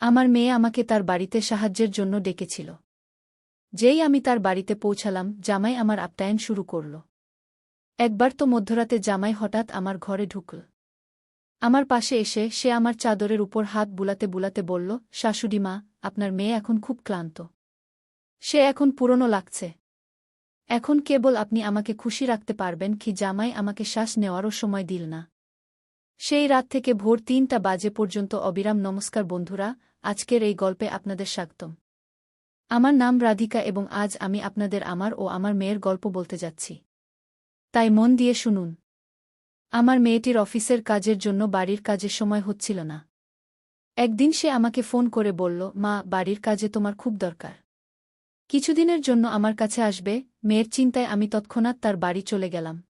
আমার মেয়ে আমাকে তার বাড়িতে সাহায্যের জন্য ডেকেছিল। যেই আমি তার বাড়িতে পৌঁছালাম, জামাই আমার আপ্যায়ন শুরু করল। একবার তো মধ্যরাতে জামাই হঠাৎ আমার ঘরে ঢুকল। আমার পাশে এসে সে আমার চাদরের উপর হাত বুলাতে বুলাতে বলল, শাশুড়িমা, আপনার মেয়ে এখন খুব ক্লান্ত। সে এখন পুরনো লাগছে। এখন কেবল আপনি আমাকে খুশি রাখতে পারবেন কি? জামাই আমাকে শ্বাস নেওয়ারও সময় দিল না। সেই রাত থেকে ভোর ৩টা বাজে পর্যন্ত অবিরাম নমস্কার বন্ধুরা, আজকের এই গল্পে আপনাদের স্বাগতম। আমার নাম রাধিকা এবং আজ আমি আপনাদের আমার ও আমার মেয়ের গল্প বলতে যাচ্ছি। তাই মন দিয়ে শুনুন। আমার মেয়েটির অফিসের কাজের জন্য বাড়ির কাজের সময় হচ্ছিল না। একদিন সে আমাকে ফোন করে বলল, মা, বাড়ির কাজে তোমার খুব দরকার। কিছুদিনের জন্য আমার কাছে আসবে? মেয়ের চিন্তায় আমি তৎক্ষণাৎ তার বাড়ি চলে গেলাম।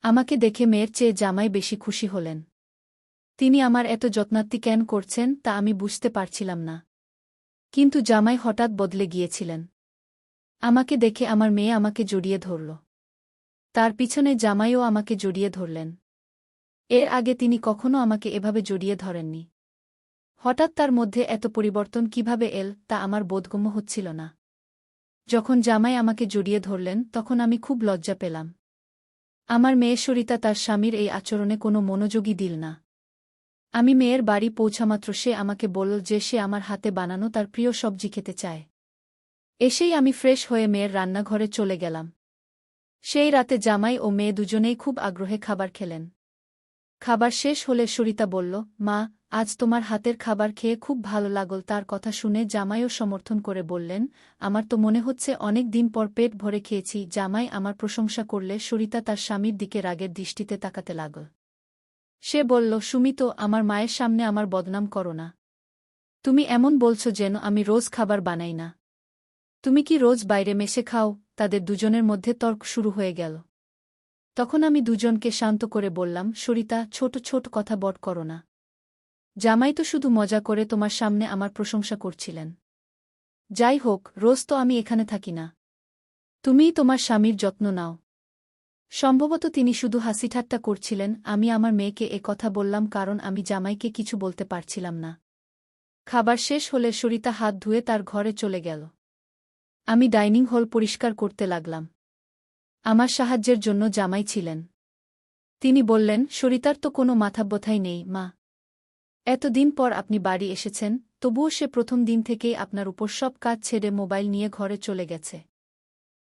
আমাকে দেখে মেয়ের চেয়ে জামাই বেশি খুশি হলেন। তিনি আমার এত যত্নার্তি কেন করছেন তা আমি বুঝতে পারছিলাম না। কিন্তু জামাই হঠাৎ বদলে গিয়েছিলেন। আমাকে দেখে আমার মেয়ে আমাকে জড়িয়ে ধরল। তার পিছনে জামাইও আমাকে জড়িয়ে ধরলেন। এর আগে তিনি কখনো আমাকে এভাবে জড়িয়ে ধরেননি। হঠাৎ তার মধ্যে এত পরিবর্তন কিভাবে এল তা আমার বোধগম্য হচ্ছিল না। যখন জামাই আমাকে জড়িয়ে ধরলেন তখন আমি খুব লজ্জা পেলাম। আমার মেয়ে সরিতা তার স্বামীর এই আচরণে কোনো মনোযোগই দিল না। আমি মেয়ের বাড়ি পৌঁছামাত্র সে আমাকে বলল যে সে আমার হাতে বানানো তার প্রিয় সবজি খেতে চায়। এসেই আমি ফ্রেশ হয়ে মেয়ের রান্নাঘরে চলে গেলাম। সেই রাতে জামাই ও মেয়ে দুজনেই খুব আগ্রহে খাবার খেলেন। খাবার শেষ হলে সরিতা বলল, মা, আজ তোমার হাতের খাবার খেয়ে খুব ভালো লাগল। তার কথা শুনে জামাইও সমর্থন করে বললেন, আমার তো মনে হচ্ছে অনেক দিন পর পেট ভরে খেয়েছি। জামাই আমার প্রশংসা করলে সরিতা তার স্বামীর দিকে রাগের দৃষ্টিতে তাকাতে লাগল। সে বলল, সুমিত, আমার মায়ের সামনে আমার বদনাম করো না। তুমি এমন বলছ যেন আমি রোজ খাবার বানাই না। তুমি কি রোজ বাইরে মেশে খাও? তাদের দুজনের মধ্যে তর্ক শুরু হয়ে গেল। তখন আমি দুজনকে শান্ত করে বললাম, সরিতা, ছোট ছোট কথা বট করো না। জামাই তো শুধু মজা করে তোমার সামনে আমার প্রশংসা করছিলেন। যাই হোক, রোজ তো আমি এখানে থাকি না। তুমিই তোমার স্বামীর যত্ন নাও। সম্ভবত তিনি শুধু হাসিঠাট্টা করছিলেন। আমি আমার মেয়েকে এ কথা বললাম কারণ আমি জামাইকে কিছু বলতে পারছিলাম না। খাবার শেষ হলে সরিতা হাত ধুয়ে তার ঘরে চলে গেল। আমি ডাইনিং হল পরিষ্কার করতে লাগলাম। আমার সাহায্যের জন্য জামাই ছিলেন। তিনি বললেন, সরিতার তো কোনো মাথাব্যথাই নেই, মা। এতদিন পর আপনি বাড়ি এসেছেন, তবুও সে প্রথম দিন থেকেই আপনার উপর সব কাজ ছেড়ে মোবাইল নিয়ে ঘরে চলে গেছে।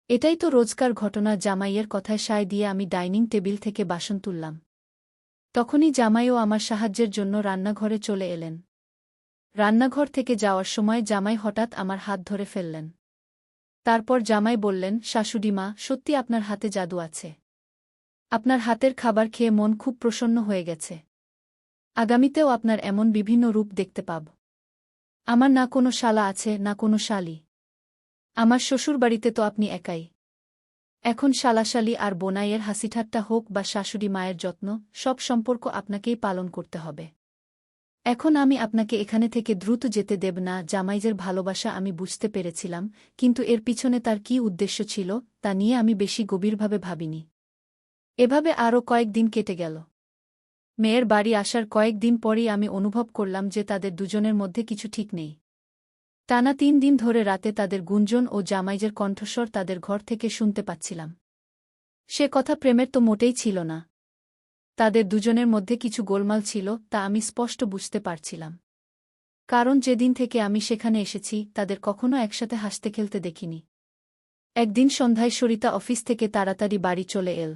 এটাই তো রোজকার ঘটনা। জামাইয়ের কথায় সায় দিয়ে আমি ডাইনিং টেবিল থেকে বাসন তুললাম। তখনই জামাইও আমার সাহায্যের জন্য রান্নাঘরে চলে এলেন। রান্নাঘর থেকে যাওয়ার সময় জামাই হঠাৎ আমার হাত ধরে ফেললেন। তারপর জামাই বললেন, শাশুড়িমা, সত্যি আপনার হাতে জাদু আছে। আপনার হাতের খাবার খেয়ে মন খুব প্রসন্ন হয়ে গেছে। আগামীতেও আপনার এমন বিভিন্ন রূপ দেখতে পাব। আমার না কোনো শালা আছে, না কোনো শালি। আমার শ্বশুরবাড়িতে তো আপনি একাই। এখন শালাশালি আর বোনাইয়ের হাসিঠাট্টা হোক বা শাশুড়ি মায়ের যত্ন, সব সম্পর্ক আপনাকেই পালন করতে হবে। এখন আমি আপনাকে এখানে থেকে দ্রুত যেতে দেব না। জামাইজের ভালোবাসা আমি বুঝতে পেরেছিলাম, কিন্তু এর পিছনে তার কী উদ্দেশ্য ছিল তা নিয়ে আমি বেশি গভীরভাবে ভাবিনি। এভাবে আরও কয়েকদিন কেটে গেল। মেয়ের বাড়ি আসার কয়েকদিন পরই আমি অনুভব করলাম যে তাদের দুজনের মধ্যে কিছু ঠিক নেই। টানা ৩ দিন ধরে রাতে তাদের গুঞ্জন ও জামাইজের কণ্ঠস্বর তাদের ঘর থেকে শুনতে পাচ্ছিলাম। সে কথা প্রেমের তো মোটেই ছিল না। তাদের দুজনের মধ্যে কিছু গোলমাল ছিল, তা আমি স্পষ্ট বুঝতে পারছিলাম। কারণ যেদিন থেকে আমি সেখানে এসেছি তাদের কখনো একসাথে হাসতে খেলতে দেখিনি। একদিন সন্ধ্যায় সরিতা অফিস থেকে তাড়াতাড়ি বাড়ি চলে এল।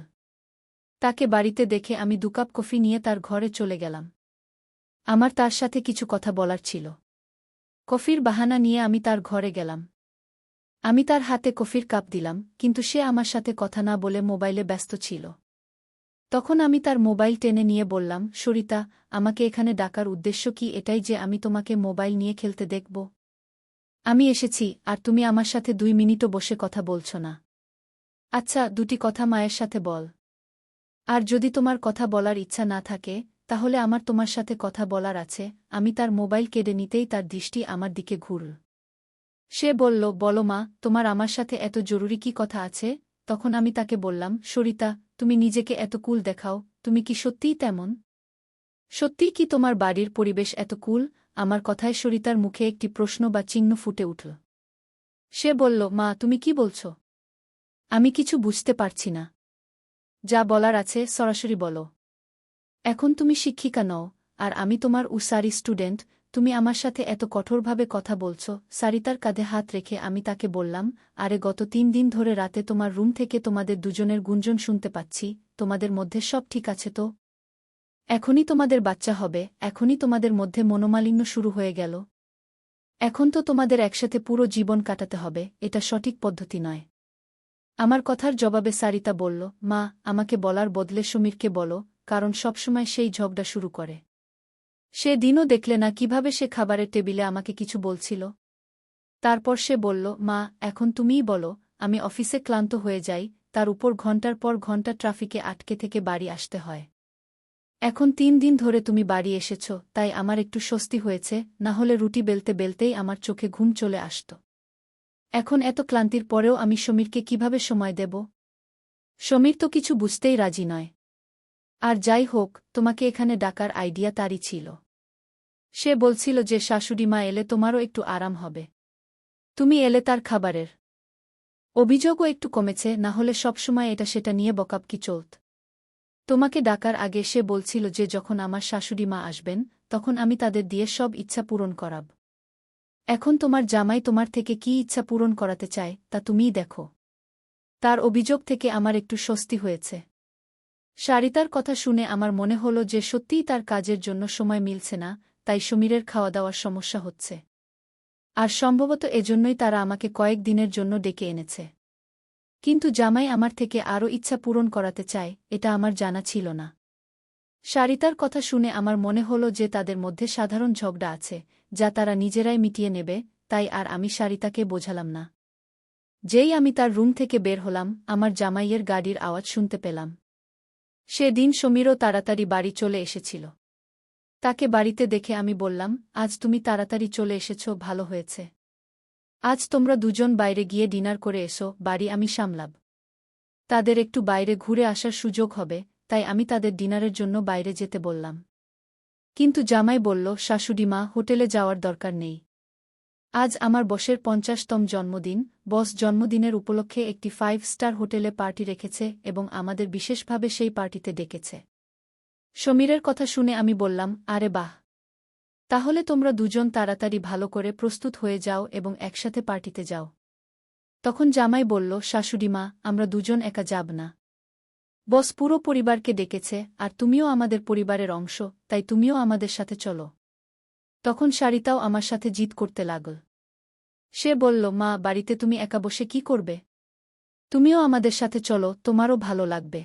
তাকে বাড়িতে দেখে আমি ২ কাপ কফি নিয়ে তার ঘরে চলে গেলাম। আমার তার সাথে কিছু কথা বলার ছিল। কফির বাহানা নিয়ে আমি তার ঘরে গেলাম। আমি তার হাতে কফির কাপ দিলাম, কিন্তু সে আমার সাথে কথা না বলে মোবাইলে ব্যস্ত ছিল। তখন আমি তার মোবাইল টেনে নিয়ে বললাম, সরিতা, আমাকে এখানে ডাকার উদ্দেশ্য কি এটাই যে আমি তোমাকে মোবাইল নিয়ে খেলতে দেখব? আমি এসেছি, আর তুমি আমার সাথে ২ মিনিটও বসে কথা বলছ না। আচ্ছা, ২টি কথা মায়ের সাথে বল। আর যদি তোমার কথা বলার ইচ্ছা না থাকে, তাহলে আমার তোমার সাথে কথা বলার আছে। আমি তার মোবাইল কেড়ে নিতেই তার দৃষ্টি আমার দিকে ঘুরল। সে বলল, বলো মা, তোমার আমার সাথে এত জরুরি কি কথা আছে? তখন আমি তাকে বললাম, সরিতা, তুমি নিজেকে এত কুল দেখাও, তুমি কি সত্যিই তেমন? সত্যিই কি তোমার বাড়ির পরিবেশ এত কুল? আমার কথায় সরিতার মুখে একটি প্রশ্ন বা চিহ্ন ফুটে উঠল। সে বলল, মা, তুমি কি বলছ? আমি কিছু বুঝতে পারছি না। যা বলার আছে সরাসরি বলো। এখন তুমি শিক্ষিকা নও, আর আমি তোমার উসারি স্টুডেন্ট। তুমি আমার সাথে এত কঠোরভাবে কথা বলছ। সারিতার কাঁধে হাত রেখে আমি তাকে বললাম, আরে গত 3 দিন ধরে রাতে তোমার রুম থেকে তোমাদের দুজনের গুঞ্জন শুনতে পাচ্ছি। তোমাদের মধ্যে সব ঠিক আছে তো? এখনই তোমাদের বাচ্চা হবে, এখনই তোমাদের মধ্যে মনোমালিন্য শুরু হয়ে গেল। এখন তো তোমাদের একসাথে পুরো জীবন কাটাতে হবে, এটা সঠিক পদ্ধতি নয়। আমার কথার জবাবে সারিতা বলল, মা, আমাকে বলার বদলে সমীরকে বলো, কারণ সবসময় সেই ঝগড়া শুরু করে। সে দিনও দেখলে না কিভাবে সে খাবারের টেবিলে আমাকে কিছু বলছিল। তারপর সে বলল, মা, এখন তুমিই বলো। আমি অফিসে ক্লান্ত হয়ে যাই, তার উপর ঘণ্টার পর ঘণ্টা ট্রাফিকে আটকে থেকে বাড়ি আসতে হয়। এখন 3 দিন ধরে তুমি বাড়ি এসেছ, তাই আমার একটু স্বস্তি হয়েছে, না হলে রুটি বেলতে বেলতেই আমার চোখে ঘুম চলে আসত। এখন এত ক্লান্তির পরেও আমি সমীরকে কিভাবে সময় দেব? সমীর তো কিছু বুঝতেই রাজি নয়। আর যাই হোক, তোমাকে এখানে ডাকার আইডিয়া তারই ছিল। সে বলছিল যে শাশুড়ি মা এলে তোমারও একটু আরাম হবে। তুমি এলে তার খাবারের অভিযোগও একটু কমেছে, না হলে সবসময় এটা সেটা নিয়ে বকাবকি চলত। তোমাকে ডাকার আগে সে বলছিল যে যখন আমার শাশুড়ি মা আসবেন, তখন আমি তাদের দিয়ে সব ইচ্ছা পূরণ করাব। এখন তোমার জামাই তোমার থেকে কি ইচ্ছা পূরণ করাতে চায় তা তুমিই দেখো। তার অভিযোগ থেকে আমার একটু স্বস্তি হয়েছে। সারিতার কথা শুনে আমার মনে হল যে সত্যিই তার কাজের জন্য সময় মিলছে না, তাই সমীরের খাওয়া দাওয়ার সমস্যা হচ্ছে। আর সম্ভবত এজন্যই তারা আমাকে কয়েক দিনের জন্য ডেকে এনেছে। কিন্তু জামাই আমার থেকে আরও ইচ্ছা পূরণ করাতে চায়, এটা আমার জানা ছিল না। সারিতার কথা শুনে আমার মনে হল যে তাদের মধ্যে সাধারণ ঝগড়া আছে, যা তারা নিজেরাই মিটিয়ে নেবে, তাই আর আমি সারিতাকে বোঝালাম না। যেই আমি তার রুম থেকে বের হলাম, আমার জামাইয়ের গাড়ির আওয়াজ শুনতে পেলাম। সেদিন সমীরও তাড়াতাড়ি বাড়ি চলে এসেছিল। তাকে বাড়িতে দেখে আমি বললাম, আজ তুমি তাড়াতাড়ি চলে এসেছ, ভালো হয়েছে। আজ তোমরা দুজন বাইরে গিয়ে ডিনার করে এসো, বাড়ি আমি সামলাব। তাদের একটু বাইরে ঘুরে আসার সুযোগ হবে, তাই আমি তাদের ডিনারের জন্য বাইরে যেতে বললাম। কিন্তু জামাই বলল, শাশুড়ি মা, হোটেলে যাওয়ার দরকার নেই। আজ আমার বসের 50তম জন্মদিন। বস জন্মদিনের উপলক্ষে একটি 5 স্টার হোটেলে পার্টি রেখেছে এবং আমাদের বিশেষভাবে সেই পার্টিতে ডেকেছে। সমীরের কথা শুনে আমি বললাম, আরে বাহ! তাহলে তোমরা দুজন তাড়াতাড়ি ভালো করে প্রস্তুত হয়ে যাও এবং একসাথে পার্টিতে যাও। তখন জামাই বলল, শাশুড়ি মা, আমরা দুজন একা যাব না। বস পুরো পরিবারকে ডেকেছে, আর তুমিও আমাদের পরিবারের অংশ, তাই তুমিও আমাদের সাথে চলো। তখন সারিতাও আমার সাথে জিদ করতে লাগল। সে বলল, মা, বাড়িতে তুমি একা বসে কি করবে? তুমিও আমাদের সাথে চলো, তোমারও ভালো লাগবে।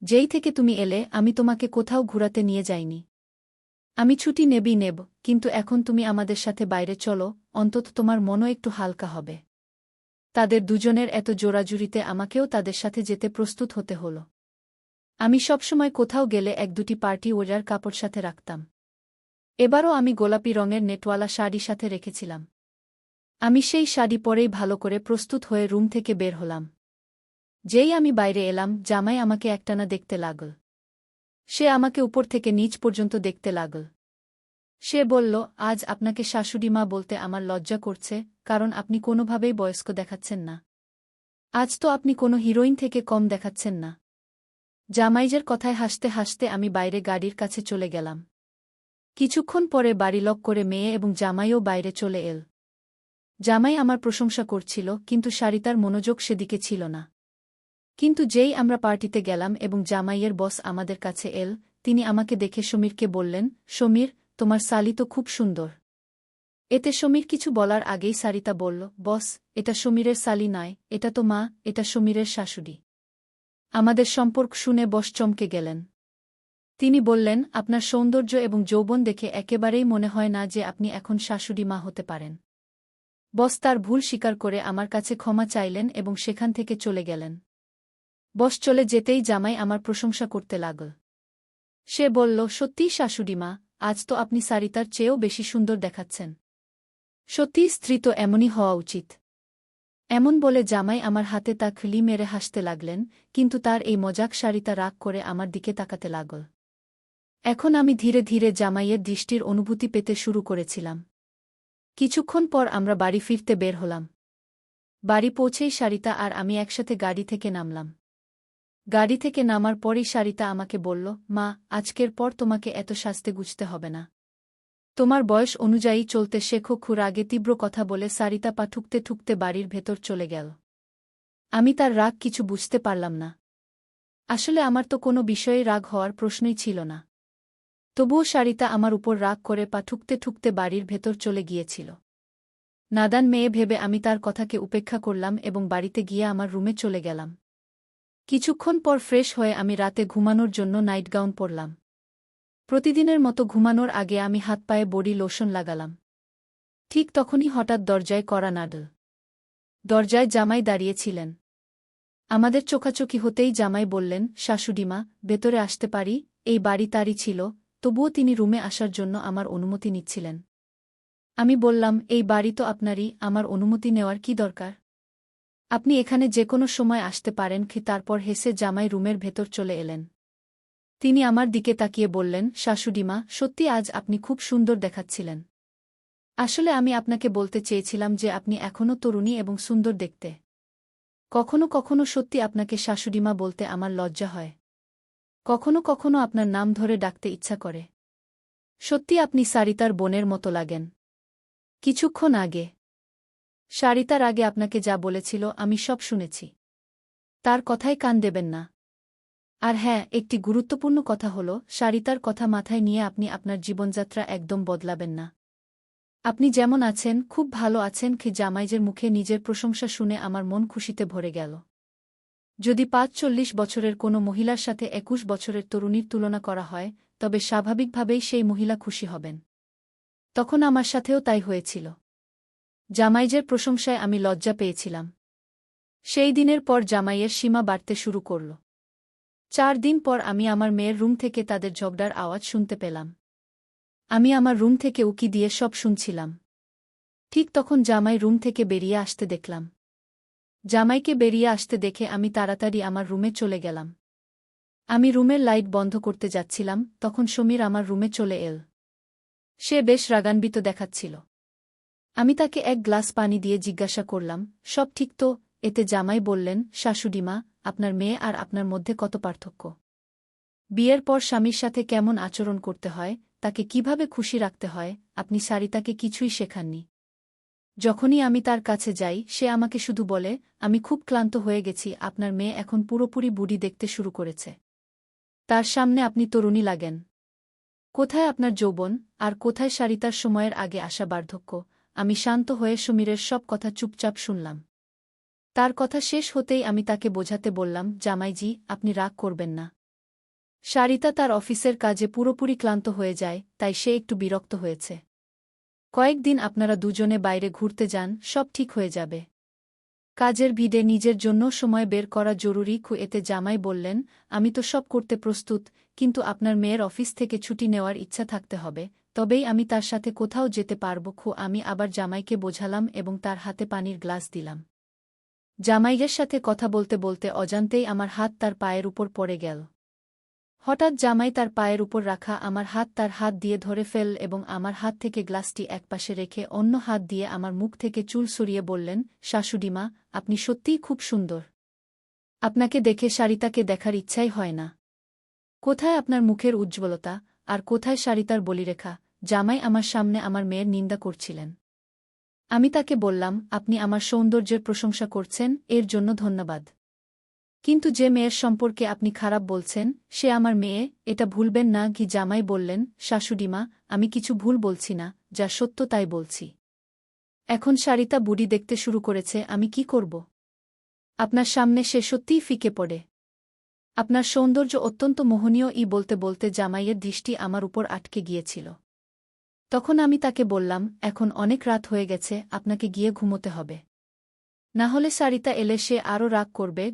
যেই থেকে তুমি এলে আমি তোমাকে কোথাও ঘুরাতে নিয়ে যাইনি। আমি ছুটি নেব, কিন্তু এখন তুমি আমাদের সাথে বাইরে চলো, অন্তত তোমার মনও একটু হালকা হবে। তাদের দুজনের এত জোরাজুরিতে আমাকেও তাদের সাথে যেতে প্রস্তুত হতে হল। আমি সবসময় কোথাও গেলে 1-2টি পার্টি ওয়ার কাপড় সাথে রাখতাম। এবারও আমি গোলাপি রঙের নেটওয়ালা শাড়ি সাথে রেখেছিলাম। আমি সেই শাড়ি পরেই ভালো করে প্রস্তুত হয়ে রুম থেকে বের হলাম। যেই আমি বাইরে এলাম, জামাই আমাকে একটানা দেখতে লাগল। সে আমাকে উপর থেকে নিচ পর্যন্ত দেখতে লাগল। সে বলল, আজ আপনাকে শাশুড়ি মা বলতে আমার লজ্জা করছে, কারণ আপনি কোনোভাবেই বয়স্ক দেখাচ্ছেন না। আজ তো আপনি কোনো হিরোইন থেকে কম দেখাচ্ছেন না। জামাইজের কথায় হাসতে হাসতে আমি বাইরে গাড়ির কাছে চলে গেলাম। কিছুক্ষণ পরে বাড়ি লক করে মেয়ে এবং জামাইও বাইরে চলে এল। জামাই আমার প্রশংসা করছিল, কিন্তু সারিতার মনোযোগ সেদিকে ছিল না। কিন্তু যেই আমরা পার্টিতে গেলাম এবং জামাইয়ের বস আমাদের কাছে এল, তিনি আমাকে দেখে সমীরকে বললেন, সমীর, তোমার সালি তো খুব সুন্দর। এতে সমীর কিছু বলার আগেই সারিতা বলল, বস, এটা সমীরের সালি নয়, এটা তো মা, এটা সমীরের শাশুড়ি। আমাদের সম্পর্ক শুনে বস চমকে গেলেন। তিনি বললেন, আপনার সৌন্দর্য এবং যৌবন দেখে একেবারেই মনে হয় না যে আপনি এখন শাশুড়ি মা হতে পারেন। বস তার ভুল স্বীকার করে আমার কাছে ক্ষমা চাইলেন এবং সেখান থেকে চলে গেলেন। বস চলে যেতেই জামাই আমার প্রশংসা করতে লাগল। সে বলল, সত্যিই শাশুড়ি মা, আজ তো আপনি সারিতার চেয়েও বেশি সুন্দর দেখাচ্ছেন। সত্যিই স্ত্রী তো এমনই হওয়া উচিত। এমন বলে জামাই আমার হাতে তা খিলি মেরে হাসতে লাগলেন, কিন্তু তার এই মজাক সারিতা রাগ করে আমার দিকে তাকাতে লাগল। এখন আমি ধীরে ধীরে জামাইয়ের দৃষ্টির অনুভূতি পেতে শুরু করেছিলাম। কিছুক্ষণ পর আমরা বাড়ি ফিরতে বের হলাম। বাড়ি পৌঁছেই সারিতা আর আমি একসাথে গাড়ি থেকে নামলাম। গাড়ি থেকে নামার পরই সারিতা আমাকে বলল, মা, আজকের পর তোমাকে এত সাজতে গুছতে হবে না। তোমার বয়স অনুযায়ী চলতে শেখো। খুর আগে তীব্র কথা বলে সারিতা পা ঠুকতে ঠুকতে বাড়ির ভেতর চলে গেল। আমি তার রাগ কিছু বুঝতে পারলাম না। আসলে আমার তো কোনো বিষয়ে রাগ হওয়ার প্রশ্নই ছিল না। তবুও সারিতা আমার উপর রাগ করে পা ঠুকতে ঠুকতে বাড়ির ভেতর চলে গিয়েছিল। নাদান মেয়ে ভেবে আমি তার কথাকে উপেক্ষা করলাম এবং বাড়িতে গিয়ে আমার রুমে চলে গেলাম। কিছুক্ষণ পর ফ্রেশ হয়ে আমি রাতে ঘুমানোর জন্য নাইট গাউন পরলাম। প্রতিদিনের মতো ঘুমানোর আগে আমি হাত পায়ে বডি লোশন লাগালাম। ঠিক তখনই হঠাৎ দরজায় কড়া নাড়ল। দরজায় জামাই দাঁড়িয়েছিলেন। আমাদের চোখাচোখি হতেই জামাই বললেন, শাশুড়িমা, ভেতরে আসতে পারি? এই বাড়ি তারই ছিল, তবুও তিনি রুমে আসার জন্য আমার অনুমতি নিচ্ছিলেন। আমি বললাম, এই বাড়ি তো আপনারই, আমার অনুমতি নেওয়ার কি দরকার? আপনি এখানে যে কোনো সময় আসতে পারেন। তারপর হেসে জামাই রুমের ভেতর চলে এলেন। তিনি আমার দিকে তাকিয়ে বললেন, শাশুড়িমা, সত্যি আজ আপনি খুব সুন্দর দেখাচ্ছিলেন। আসলে আমি আপনাকে বলতে চেয়েছিলাম যে আপনি এখনও তরুণী এবং সুন্দর দেখতে। কখনো কখনো সত্যি আপনাকে শাশুড়িমা বলতে আমার লজ্জা হয়। কখনো কখনো আপনার নাম ধরে ডাকতে ইচ্ছা করে। সত্যি আপনি সারিতার বোনের মতো লাগেন। কিছুক্ষণ আগে সারিতার আগে আপনাকে যা বলেছিল আমি সব শুনেছি। তার কথায় কান দেবেন না। আর হ্যাঁ, একটি গুরুত্বপূর্ণ কথা হল, সারিতার কথা মাথায় নিয়ে আপনি আপনার জীবনযাত্রা একদম বদলাবেন না। আপনি যেমন আছেন, খুব ভালো আছেন। জামাইজের মুখে নিজের প্রশংসা শুনে আমার মন খুশিতে ভরে গেল। যদি ৪৫ বছরের কোনো মহিলার সাথে ২১ বছরের তরুণীর তুলনা করা হয়, তবে স্বাভাবিকভাবেই সেই মহিলা খুশি হবেন। তখন আমার সাথেও তাই হয়েছিল। জামাইজের প্রশংসায় আমি লজ্জা পেয়েছিলাম। সেই দিনের পর জামাইয়ের সীমা বাড়তে শুরু করল। ৪ দিন পর আমি আমার মেয়ের রুম থেকে তাদের ঝগড়ার আওয়াজ শুনতে পেলাম। আমি আমার রুম থেকে উকি দিয়ে সব শুনছিলাম। ঠিক তখন জামাই রুম থেকে বেরিয়ে আসতে দেখলাম। জামাইকে বেরিয়ে আসতে দেখে আমি তাড়াতাড়ি আমার রুমে চলে গেলাম। আমি রুমের লাইট বন্ধ করতে যাচ্ছিলাম, তখন সমীর আমার রুমে চলে এল। সে বেশ রাগান্বিত দেখাচ্ছিল। আমি তাকে এক গ্লাস পানি দিয়ে জিজ্ঞাসা করলাম, সব ঠিক তো? এতে জামাই বললেন, শাশুড়িমা, আপনার মেয়ে আর আপনার মধ্যে কত পার্থক্য। বিয়ের পর স্বামীর সাথে কেমন আচরণ করতে হয়, তাকে কিভাবে খুশি রাখতে হয়, আপনি সারিতাকে কিছুই শেখাননি। যখনই আমি তার কাছে যাই, সে আমাকে শুধু বলে, আমি খুব ক্লান্ত হয়ে গেছি। আপনার মেয়ে এখন পুরোপুরি বুড়ি দেখতে শুরু করেছে। তার সামনে আপনি তরুণী লাগেন। কোথায় আপনার যৌবন, আর কোথায় সারিতার সময়ের আগে আসা বার্ধক্য? আমি শান্ত হয়ে সমীরের সব কথা চুপচাপ শুনলাম। তার কথা শেষ হতেই আমি তাকে বোঝাতে বললাম, জামাইজি, আপনি রাগ করবেন না। সারিতা তার অফিসের কাজে পুরোপুরি ক্লান্ত হয়ে যায়, তাই সে একটু বিরক্ত হয়েছে। কয়েকদিন আপনারা দুজনে বাইরে ঘুরতে যান, সব ঠিক হয়ে যাবে। কাজের ভিড়ে নিজের জন্য সময় বের করা জরুরি। এতে জামাই বললেন, আমি তো সব করতে প্রস্তুত, কিন্তু আপনার মেয়ের অফিস থেকে ছুটি নেওয়ার ইচ্ছা থাকতে হবে, তবেই আমি তার সাথে কোথাও যেতে পারব। আমি আবার জামাইকে বোঝালাম এবং তার হাতে পানির গ্লাস দিলাম। জামাইয়ের সাথে কথা বলতে বলতে অজান্তেই আমার হাত তার পায়ের উপর পড়ে গেল। হঠাৎ জামাই তার পায়ের উপর রাখা আমার হাত তার হাত দিয়ে ধরে ফেল এবং আমার হাত থেকে গ্লাসটি একপাশে রেখে অন্য হাত দিয়ে আমার মুখ থেকে চুল সরিয়ে বললেন, শাশুড়িমা, আপনি সত্যিই খুব সুন্দর। আপনাকে দেখে সারিতাকে দেখার ইচ্ছাই হয় না। কোথায় আপনার মুখের উজ্জ্বলতা, আর কোথায় সারিতার বলিরেখা? জামাই আমার সামনে আমার মেয়ের নিন্দা করছিলেন। আমি তাকে বললাম, আপনি আমার সৌন্দর্যের প্রশংসা করছেন, এর জন্য ধন্যবাদ। কিন্তু যে মেয়ের সম্পর্কে আপনি খারাপ বলছেন, সে আমার মেয়ে, এটা ভুলবেন না। জামাই বললেন, শাশুড়িমা, আমি কিছু ভুল বলছি না, যা সত্য তাই বলছি। এখন সারিতা বুড়ি দেখতে শুরু করেছে, আমি কি করব? আপনার সামনে সে সত্যিই ফিকে পড়ে। আপনার সৌন্দর্য অত্যন্ত মোহনীয়। বলতে বলতে জামাইয়ের দৃষ্টি আমার উপর আটকে গিয়েছিল। তখন আমি তাকে বললাম, এখন অনেক রাত হয়ে গেছে, আপনাকে গিয়ে ঘুমোতে হবে। না হলে সারিতা এলে সে আরও রাগ করবে।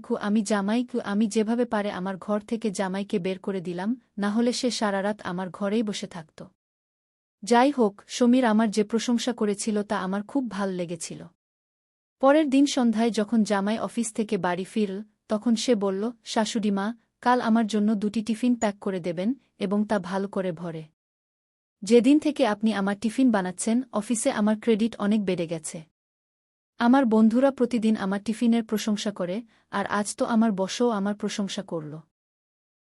আমি যেভাবে পারে আমার ঘর থেকে জামাইকে বের করে দিলাম, না হলে সে সারারাত আমার ঘরেই বসে থাকত। যাই হোক, সমীর আমার যে প্রশংসা করেছিল তা আমার খুব ভাল লেগেছিল। পরের দিন সন্ধ্যায় যখন জামাই অফিস থেকে বাড়ি ফিরল, তখন সে বলল, শাশুড়িমা, কাল আমার জন্য 2টি টিফিন প্যাক করে দেবেন এবং তা ভালো করে ভরে। যেদিন থেকে আপনি আমার টিফিন বানাচ্ছেন অফিসে আমার ক্রেডিট অনেক বেড়ে গেছে। আমার বন্ধুরা প্রতিদিন আমার টিফিনের প্রশংসা করে, আর আজ তো আমার বসও আমার প্রশংসা করল।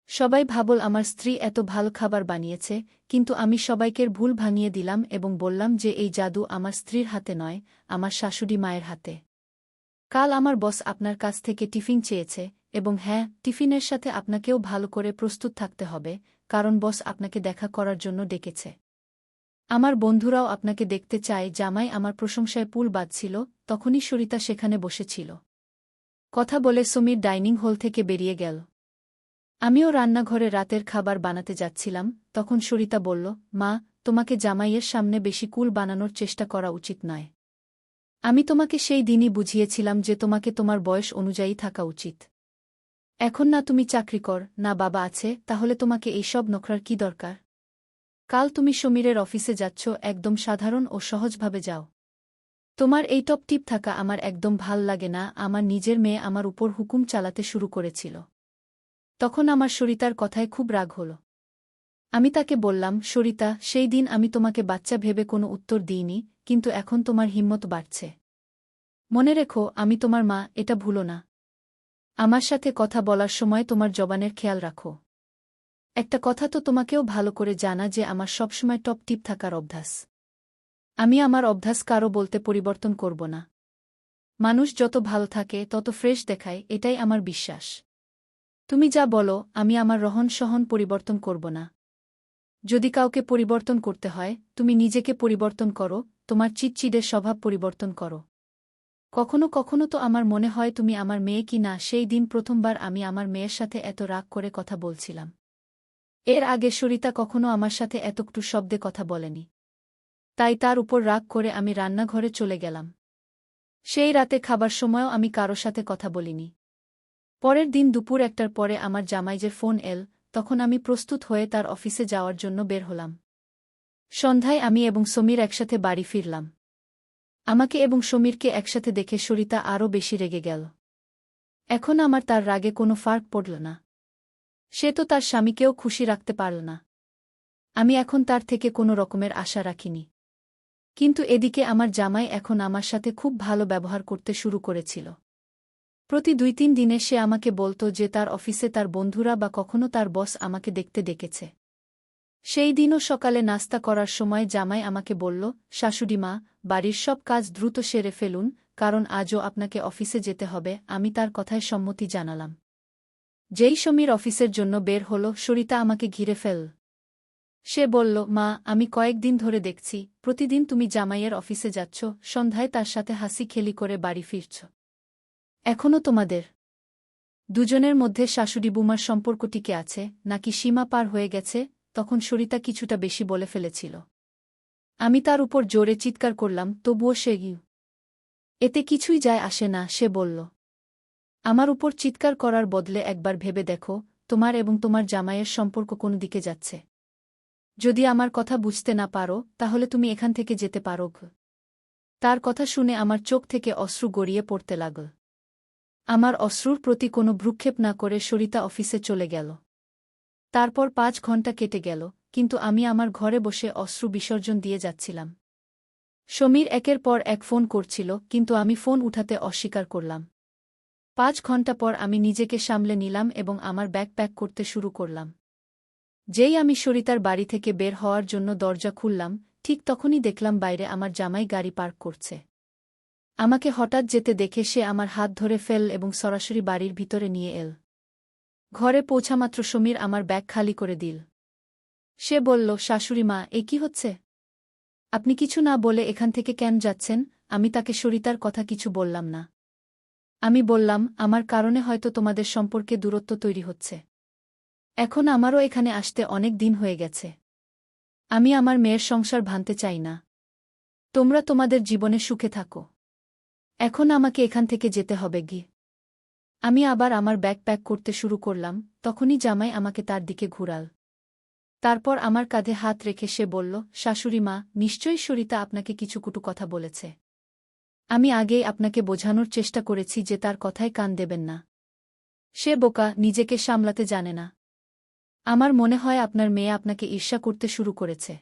সবাই ভাবল আমার স্ত্রী এত ভালো খাবার বানিয়েছে, কিন্তু আমি সবাইকে ভুল ভাঙিয়ে দিলাম এবং বললাম যে এই জাদু আমার স্ত্রীর হাতে নয়, আমার শাশুড়ি মায়ের হাতে। কাল আমার বস আপনার কাছ থেকে টিফিন চেয়েছে, এবং হ্যাঁ, টিফিনের সাথে আপনাকেও ভালো করে প্রস্তুত থাকতে হবে, কারণ বস আপনাকে দেখা করার জন্য ডেকেছে। আমার বন্ধুরাও আপনাকে দেখতে চায়। জামাই আমার প্রশংসায় পুল বাজছিল, তখনই সরিতা সেখানে বসেছিল। কথা বলে সমীর ডাইনিং হল থেকে বেরিয়ে গেল। আমিও রান্নাঘরে রাতের খাবার বানাতে যাচ্ছিলাম, তখন সরিতা বলল, মা, তোমাকে জামাইয়ের সামনে বেশি কুল বানানোর চেষ্টা করা উচিত নয়। আমি তোমাকে সেই দিনই বুঝিয়েছিলাম যে তোমাকে তোমার বয়স অনুযায়ী থাকা উচিত। এখন না তুমি চাকরি কর, না বাবা আছে, তাহলে তোমাকে এইসব নখরার কি দরকার? কাল তুমি সমীরের অফিসে যাচ্ছ, একদম সাধারণ ও সহজভাবে যাও। তোমার এই টপ টিপ থাকা আমার একদম ভাল লাগে না। আমার নিজের মেয়ে আমার উপর হুকুম চালাতে শুরু করেছিল। তখন আমার সরিতার কথায় খুব রাগ হল। আমি তাকে বললাম, সরিতা, সেই দিন আমি তোমাকে বাচ্চা ভেবে কোনো উত্তর দিইনি, কিন্তু এখন তোমার হিম্মত বাড়ছে। মনে রেখো, আমি তোমার মা, এটা ভুলো না। আমার সাথে কথা বলার সময় তোমার জবানের খেয়াল রাখো। একটা কথা তো তোমাকেও ভালো করে জানা যে আমার সবসময় টপ টিপ থাকার অভ্যাস। আমি আমার অভ্যাস কারও বলতে পরিবর্তন করব না। মানুষ যত ভালো থাকে তত ফ্রেশ দেখায়, এটাই আমার বিশ্বাস। তুমি যা বলো, আমি আমার রহন সহন পরিবর্তন করব না। যদি কাউকে পরিবর্তন করতে হয়, তুমি নিজেকে পরিবর্তন করো, তোমার চিটচিটের স্বভাব পরিবর্তন করো। কখনো কখনো তো আমার মনে হয় তুমি আমার মেয়ে কি না। সেই দিন প্রথমবার আমি আমার মেয়ের সাথে এত রাগ করে কথা বলছিলাম। এর আগে সরিতা কখনো আমার সাথে এতকটু শব্দে কথা বলেনি। তাই তার উপর রাগ করে আমি রান্নাঘরে চলে গেলাম। সেই রাতে খাবার সময়ও আমি কারো সাথে কথা বলিনি। পরের দিন দুপুর 1টার পরে আমার জামাইয়ের ফোন এল, তখন আমি প্রস্তুত হয়ে তার অফিসে যাওয়ার জন্য বের হলাম। সন্ধ্যায় আমি এবং সমীর একসাথে বাড়ি ফিরলাম। আমাকে এবং সমীরকে একসাথে দেখে সরিতা আরও বেশি রেগে গেল। এখন আমার তার রাগে কোনো ফার্ক পড়ল না। সে তো তার স্বামীকেও খুশি রাখতে পারল না। আমি এখন তার থেকে কোনো রকমের আশা রাখিনি। কিন্তু এদিকে আমার জামাই এখন আমার সাথে খুব ভালো ব্যবহার করতে শুরু করেছিল। প্রতি 2-3 দিনে সে আমাকে বলত যে তার অফিসে তার বন্ধুরা বা কখনো তার বস আমাকে দেখতে ডেকেছে। সেই দিনও সকালে নাস্তা করার সময় জামাই আমাকে বলল, শাশুড়িমা, বাড়ির সব কাজ দ্রুত সেরে ফেলুন, কারণ আজও আপনাকে অফিসে যেতে হবে। আমি তার কথায় সম্মতি জানালাম। যেই সমীর অফিসের জন্য বের হল, সরিতা আমাকে ঘিরে ফেল। সে বলল, মা, আমি কয়েকদিন ধরে দেখছি প্রতিদিন তুমি জামাইয়ের অফিসে যাচ্ছ, সন্ধ্যায় তার সাথে হাসি খেলি করে বাড়ি ফিরছ। এখনও তোমাদের দুজনের মধ্যে শাশুড়ি বুমার সম্পর্ক টিকে আছে, নাকি সীমা পার হয়ে গেছে? তখন সরিতা কিছুটা বেশি বলে ফেলেছিল। আমি তার উপর জোরে চিৎকার করলাম, তবুও সে এতে কিছুই যায় আসে না। সে বলল, আমার উপর চিৎকার করার বদলে একবার ভেবে দেখো, তোমার এবং তোমার জামাইয়ের সম্পর্ক কোন দিকে যাচ্ছে। যদি আমার কথা বুঝতে না পারো, তাহলে তুমি এখান থেকে যেতে পারো। তার কথা শুনে আমার চোখ থেকে অশ্রু গড়িয়ে পড়তে লাগল। আমার অশ্রুর প্রতি কোনো ভ্রুক্ষেপ না করে সরিতা অফিসে চলে গেল। তারপর 5 ঘন্টা কেটে গেল, কিন্তু আমি আমার ঘরে বসে অশ্রু বিসর্জন দিয়ে যাচ্ছিলাম। সমীর একের পর এক ফোন করছিল, কিন্তু আমি ফোন উঠাতে অস্বীকার করলাম। 5 ঘন্টা পর আমি নিজেকে সামলে নিলাম এবং আমার ব্যাগ প্যাক করতে শুরু করলাম। যেই আমি সরিতার বাড়ি থেকে বের হওয়ার জন্য দরজা খুললাম, ঠিক তখনই দেখলাম বাইরে আমার জামাই গাড়ি পার্ক করছে। আমাকে হঠাৎ যেতে দেখে সে আমার হাত ধরে ফেল এবং সরাসরি বাড়ির ভিতরে নিয়ে এল। ঘরে পৌঁছামাত্র সমীর আমার ব্যাগ খালি করে দিল। সে বলল, শাশুড়িমা, এ কি হচ্ছে? আপনি কিছু না বলে এখান থেকে কেন যাচ্ছেন? আমি তাকে সরিতার কথা কিছু বললাম না। আমি বললাম, আমার কারণে হয়তো তোমাদের সম্পর্কে দূরত্ব তৈরি হচ্ছে। এখন আমারও এখানে আসতে অনেক দিন হয়ে গেছে। আমি আমার মেয়ের সংসার ভাঙতে চাই না। তোমরা তোমাদের জীবনে সুখে থাকো। এখন আমাকে এখান থেকে যেতে হবে গি। আমি আবার আমার ব্যাগ প্যাক করতে শুরু করলাম, তখনই জামাই আমাকে তার দিকে ঘুরাল। তারপর আমার কাঁধে হাত রেখে সে বলল, শাশুড়িমা, নিশ্চয়ই সরিতা আপনাকে কিছু কটু কথা বলেছে। আমি আগেই আপনাকে বোঝানোর চেষ্টা করেছি যে তার কথায় কান দেবেন না। সে বোকা, নিজেকে সামলাতে জানে না। আমার মনে হয় আপনার মেয়ে আপনাকে ঈর্ষা করতে শুরু করেছে।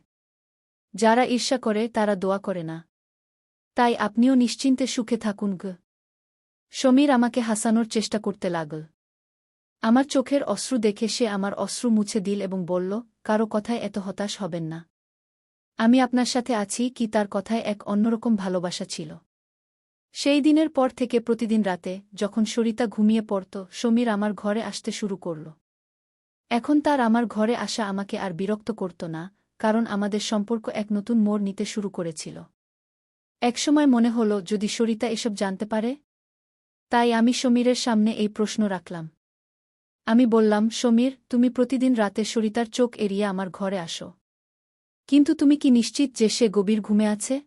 যারা ঈর্ষা করে তারা দোয়া করে না। তাই আপনিও নিশ্চিন্তে সুখে থাকুন গ। সমীর আমাকে হাসানোর চেষ্টা করতে লাগল। আমার চোখের অশ্রু দেখে সে আমার অশ্রু মুছে দিল এবং বলল, কারো কথায় এত হতাশ হবেন না। আমি আপনার সাথে আছি কি তার কথায় এক অন্যরকম ভালোবাসা ছিল। সেই দিনের পর থেকে প্রতিদিন রাতে যখন সরিতা ঘুমিয়ে পড়ত, সমীর আমার ঘরে আসতে শুরু করল। এখন তার আমার ঘরে আসা আমাকে আর বিরক্ত করত না, কারণ আমাদের সম্পর্ক এক নতুন মোড় নিতে শুরু করেছিল। একসময় মনে হল যদি সরিতা এসব জানতে পারে। তাই আমি সমীরের সামনে এই প্রশ্ন রাখলাম। আমি বললাম, সমীর, তুমি প্রতিদিন রাতে সরিতার চোখ এড়িয়ে আমার ঘরে আসো। কিন্তু তুমি কি নিশ্চিত যে সে গভীর ঘুমে আছে?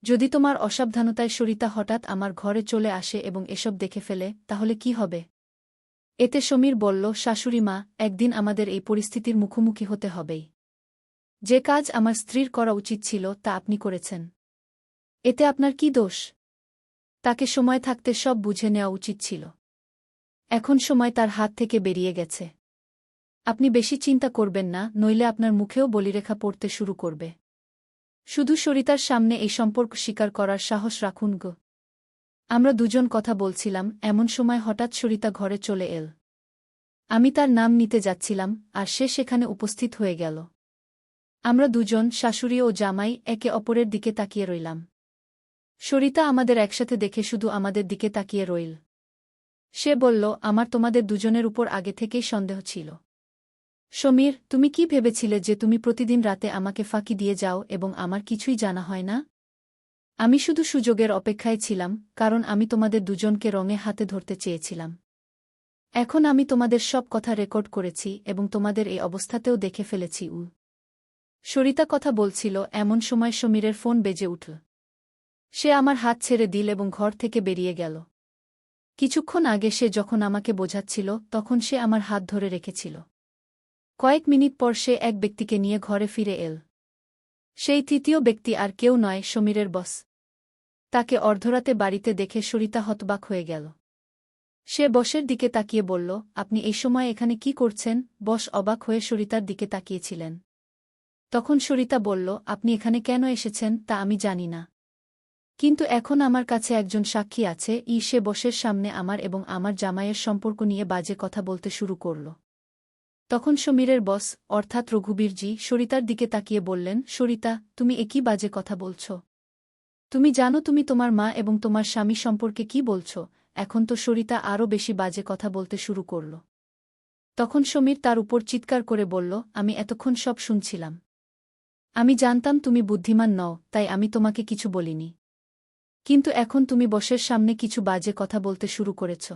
যদি তোমার অসাবধানতায় সরিতা হঠাৎ আমার ঘরে চলে আসে এবং এসব দেখে ফেলে, তাহলে কি হবে? এতে সমীর বলল, শাশুড়ি মা, একদিন আমাদের এই পরিস্থিতির মুখোমুখি হতে হবেই। যে কাজ আমার স্ত্রীর করা উচিত ছিল তা আপনি করেছেন। এতে আপনার কি দোষ? তাকে সময় থাকতে সব বুঝে নেওয়া উচিত ছিল। এখন সময় তার হাত থেকে বেরিয়ে গেছে। আপনি বেশি চিন্তা করবেন না, নইলে আপনার মুখেও বলিরেখা পড়তে শুরু করবে। শুধু সরিতার সামনে এই সম্পর্ক স্বীকার করার সাহস রাখুন গো। আমরা দুজন কথা বলছিলাম, এমন সময় হঠাৎ সরিতা ঘরে চলে এল। আমি তার নাম নিতে যাচ্ছিলাম, আর সে সেখানে উপস্থিত হয়ে গেল। আমরা দুজন, শাশুড়ি ও জামাই, একে অপরের দিকে তাকিয়ে রইলাম। সরিতা আমাদের একসাথে দেখে শুধু আমাদের দিকে তাকিয়ে রইল। সে বলল, আমার তোমাদের দুজনের উপর আগে থেকেই সন্দেহ ছিল। সমীর, তুমি কি ভেবেছিলে যে তুমি প্রতিদিন রাতে আমাকে ফাঁকি দিয়ে যাও এবং আমার কিছুই জানা হয় না? আমি শুধু সুযোগের অপেক্ষায় ছিলাম, কারণ আমি তোমাদের দুজনকে রঙে হাতে ধরতে চেয়েছিলাম। এখন আমি তোমাদের সব কথা রেকর্ড করেছি এবং তোমাদের এই অবস্থাতেও দেখে ফেলেছি। সরিতা কথা বলছিল, এমন সময় সমীরের ফোন বেজে উঠল। সে আমার হাত ছেড়ে দিল এবং ঘর থেকে বেরিয়ে গেল। কিছুক্ষণ আগে সে যখন আমাকে বোঝাচ্ছিল, তখন সে আমার হাত ধরে রেখেছিল। কয়েক মিনিট পর সে এক ব্যক্তিকে নিয়ে ঘরে ফিরে এল। সেই তৃতীয় ব্যক্তি আর কেউ নয়, সমীরের বস। তাকে অর্ধরাতে বাড়িতে দেখে সরিতা হতবাক হয়ে গেল। সে বসের দিকে তাকিয়ে বলল, আপনি এই সময় এখানে কি করছেন? বস অবাক হয়ে সরিতার দিকে তাকিয়েছিলেন। তখন সরিতা বলল, আপনি এখানে কেন এসেছেন তা আমি জানি না। কিন্তু এখন আমার কাছে একজন সাক্ষী আছে। সে বসের সামনে আমার এবং আমার জামাইয়ের সম্পর্ক নিয়ে বাজে কথা বলতে শুরু করল। তখন সমীরের বস, অর্থাৎ রঘুবীরজি, সরিতার দিকে তাকিয়ে বললেন, সরিতা, তুমি একই বাজে কথা বলছ? তুমি জানো তুমি তোমার মা এবং তোমার স্বামী সম্পর্কে কি বলছ? এখন তো সরিতা আরও বেশি বাজে কথা বলতে শুরু করল। তখন সমীর তার উপর চিৎকার করে বলল, আমি এতক্ষণ সব শুনছিলাম। আমি জানতাম তুমি বুদ্ধিমান নও, তাই আমি তোমাকে কিছু বলিনি। কিন্তু এখন তুমি বসের সামনে কিছু বাজে কথা বলতে শুরু করেছ।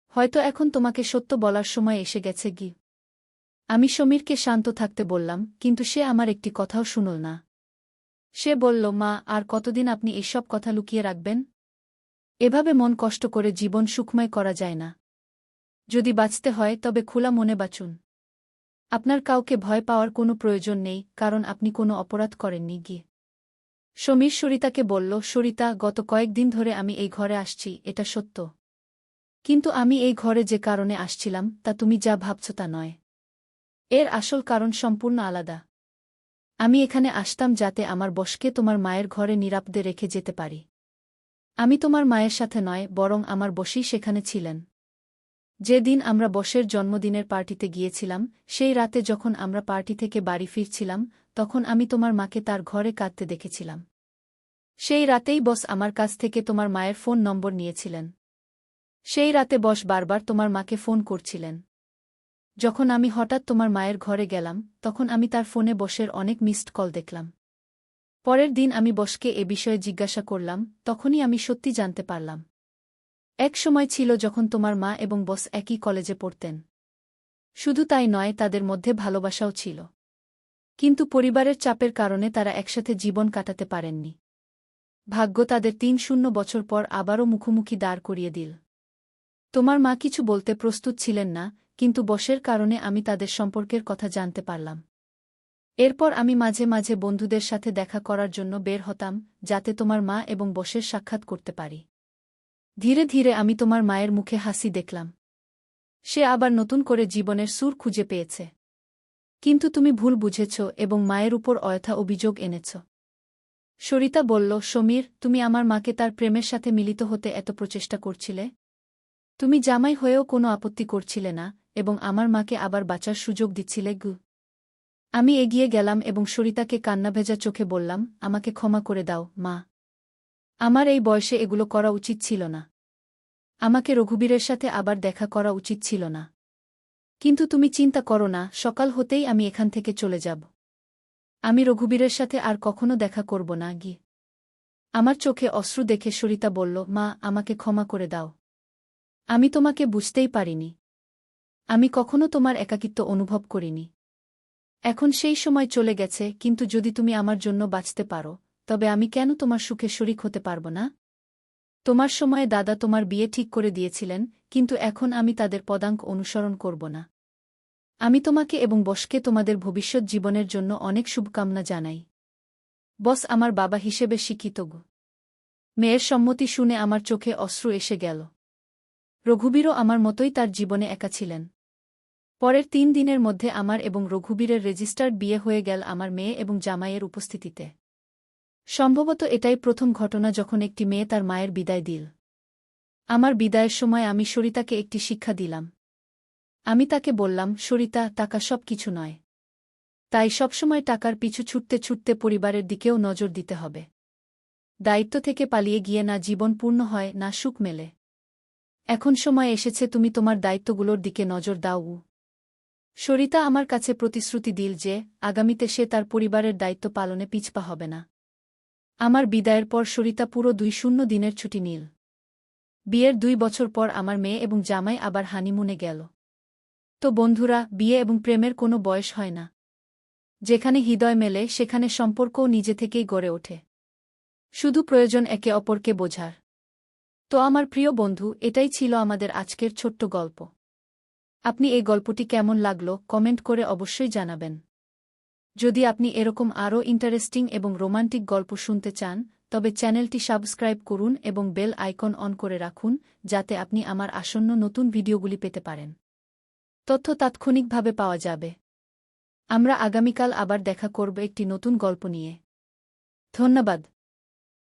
হয়তো এখন তোমাকে সত্য বলার সময় এসে গেছে গি। আমি সমীরকে শান্ত থাকতে বললাম, কিন্তু সে আমার একটি কথাও শুনল না। সে বলল, মা, আর কতদিন আপনি এসব কথা লুকিয়ে রাখবেন? এভাবে মন কষ্ট করে জীবন সুখময় করা যায় না। যদি বাঁচতে হয় তবে খোলা মনে বাঁচুন। আপনার কাউকে ভয় পাওয়ার কোনো প্রয়োজন নেই, কারণ আপনি কোনো অপরাধ করেননি গিয়ে। সমীর সরিতাকে বলল, সরিতা, গত কয়েকদিন ধরে আমি এই ঘরে আসছি, এটা সত্য। কিন্তু আমি এই ঘরে যে কারণে আসছিলাম তা তুমি যা ভাবছ তা নয়। এর আসল কারণ সম্পূর্ণ আলাদা। আমি এখানে আসতাম যাতে আমার বসকে তোমার মায়ের ঘরে নিরাপদে রেখে যেতে পারি। আমি তোমার মায়ের সাথে নয়, বরং আমার বসই সেখানে ছিলেন। যেদিন আমরা বসের জন্মদিনের পার্টিতে গিয়েছিলাম, সেই রাতে যখন আমরা পার্টি থেকে বাড়ি ফিরছিলাম, তখন আমি তোমার মাকে তার ঘরে কাঁদতে দেখেছিলাম। সেই রাতেই বস আমার কাছ থেকে তোমার মায়ের ফোন নম্বর নিয়েছিলেন। সেই রাতে বস বারবার তোমার মাকে ফোন করছিলেন। যখন আমি হঠাৎ তোমার মায়ের ঘরে গেলাম, তখন আমি তার ফোনে বসের অনেক মিসড কল দেখলাম। পরের দিন আমি বসকে এ বিষয়ে জিজ্ঞাসা করলাম, তখনই আমি সত্যি জানতে পারলাম। এক সময় ছিল যখন তোমার মা এবং বস একই কলেজে পড়তেন। শুধু তাই নয়, তাদের মধ্যে ভালোবাসাও ছিল। কিন্তু পরিবারের চাপের কারণে তারা একসাথে জীবন কাটাতে পারেননি। ভাগ্য তাদের ৩-০ বছর পর আবারও মুখোমুখি দাঁড় করিয়ে দিল। তোমার মা কিছু বলতে প্রস্তুত ছিলেন না, কিন্তু বসের কারণে আমি তাদের সম্পর্কের কথা জানতে পারলাম। এরপর আমি মাঝে মাঝে বন্ধুদের সাথে দেখা করার জন্য বের হতাম, যাতে তোমার মা এবং বসের সাক্ষাৎ করতে পারি। ধীরে ধীরে আমি তোমার মায়ের মুখে হাসি দেখলাম। সে আবার নতুন করে জীবনের সুর খুঁজে পেয়েছে। কিন্তু তুমি ভুল বুঝেছ এবং মায়ের উপর অযথা অভিযোগ এনেছ। সরিতা বলল, সমীর, তুমি আমার মাকে তার প্রেমের সাথে মিলিত হতে এত প্রচেষ্টা করছিলে। তুমি জামাই হয়েও কোনো আপত্তি করছিলে না এবং আমার মাকে আবার বাঁচার সুযোগ দিচ্ছিলে। আমি এগিয়ে গেলাম এবং সরিতাকে কান্নাভেজা চোখে বললাম, আমাকে ক্ষমা করে দাও, মা। আমার এই বয়সে এগুলো করা উচিত ছিল না। আমাকে রঘুবীরের সাথে আবার দেখা করা উচিত ছিল না। কিন্তু তুমি চিন্তা করো না, সকাল হতেই আমি এখান থেকে চলে যাব। আমি রঘুবীরের সাথে আর কখনো দেখা করব না। আমার চোখে অশ্রু দেখে সরিতা বলল, মা, আমাকে ক্ষমা করে দাও। আমি তোমাকে বুঝতেই পারিনি। আমি কখনো তোমার একাকিত্ব অনুভব করিনি। এখন সেই সময় চলে গেছে, কিন্তু যদি তুমি আমার জন্য বাঁচতে পারো, তবে আমি কেন তোমার সুখে শরিক হতে পারব না? তোমার সময়ে দাদা তোমার বিয়ে ঠিক করে দিয়েছিলেন, কিন্তু এখন আমি তাদের পদাঙ্ক অনুসরণ করব না। আমি তোমাকে এবং বসকে তোমাদের ভবিষ্যৎ জীবনের জন্য অনেক শুভকামনা জানাই। বস আমার বাবা হিসেবে শিক্ষিত। মেয়ের সম্মতি শুনে আমার চোখে অশ্রু এসে গেল। রঘুবীরও আমার মতোই তার জীবনে একা ছিলেন। পরের 3 দিনের মধ্যে আমার এবং রঘুবীরের রেজিস্টার্ড বিয়ে হয়ে গেল আমার মেয়ে এবং জামাইয়ের উপস্থিতিতে। সম্ভবত এটাই প্রথম ঘটনা যখন একটি মেয়ে তার মায়ের বিদায় দিল। আমার বিদায়ের সময় আমি সরিতাকে একটি শিক্ষা দিলাম। আমি তাকে বললাম, সরিতা, টাকা সব কিছু নয়। তাই সবসময় টাকার পিছু ছুটতে ছুটতে পরিবারের দিকেও নজর দিতে হবে। দায়িত্ব থেকে পালিয়ে গিয়ে না জীবন পূর্ণ হয়, না সুখ মেলে। এখন সময় এসেছে তুমি তোমার দায়িত্বগুলোর দিকে নজর দাও। সরিতা আমার কাছে প্রতিশ্রুতি দিল যে আগামীতে সে তার পরিবারের দায়িত্ব পালনে পিছপা হবে না। আমার বিদায়ের পর সরিতা পুরো 2 দিনের ছুটি নিল। বিয়ের 2 বছর পর আমার মেয়ে এবং জামাই আবার হানিমুনে গেল। তো বন্ধুরা, বিয়ে এবং প্রেমের কোনো বয়স হয় না। যেখানে হৃদয় মেলে সেখানে সম্পর্কও নিজে থেকেই গড়ে ওঠে। শুধু প্রয়োজন একে অপরকে বোঝার। তো আমার প্রিয় বন্ধু, এটাই ছিল আমাদের আজকের ছোট্ট গল্প। আপনি এই গল্পটি কেমন লাগলো কমেন্ট করে অবশ্যই জানাবেন। যদি আপনি এরকম আরও ইন্টারেস্টিং এবং রোমান্টিক গল্প শুনতে চান, তবে চ্যানেলটি সাবস্ক্রাইব করুন এবং বেল আইকন অন করে রাখুন, যাতে আপনি আমার আসন্ন নতুন ভিডিওগুলি পেতে পারেন। তথ্য তাৎক্ষণিকভাবে পাওয়া যাবে। আমরা আগামীকাল আবার দেখা করব একটি নতুন গল্প নিয়ে। ধন্যবাদ।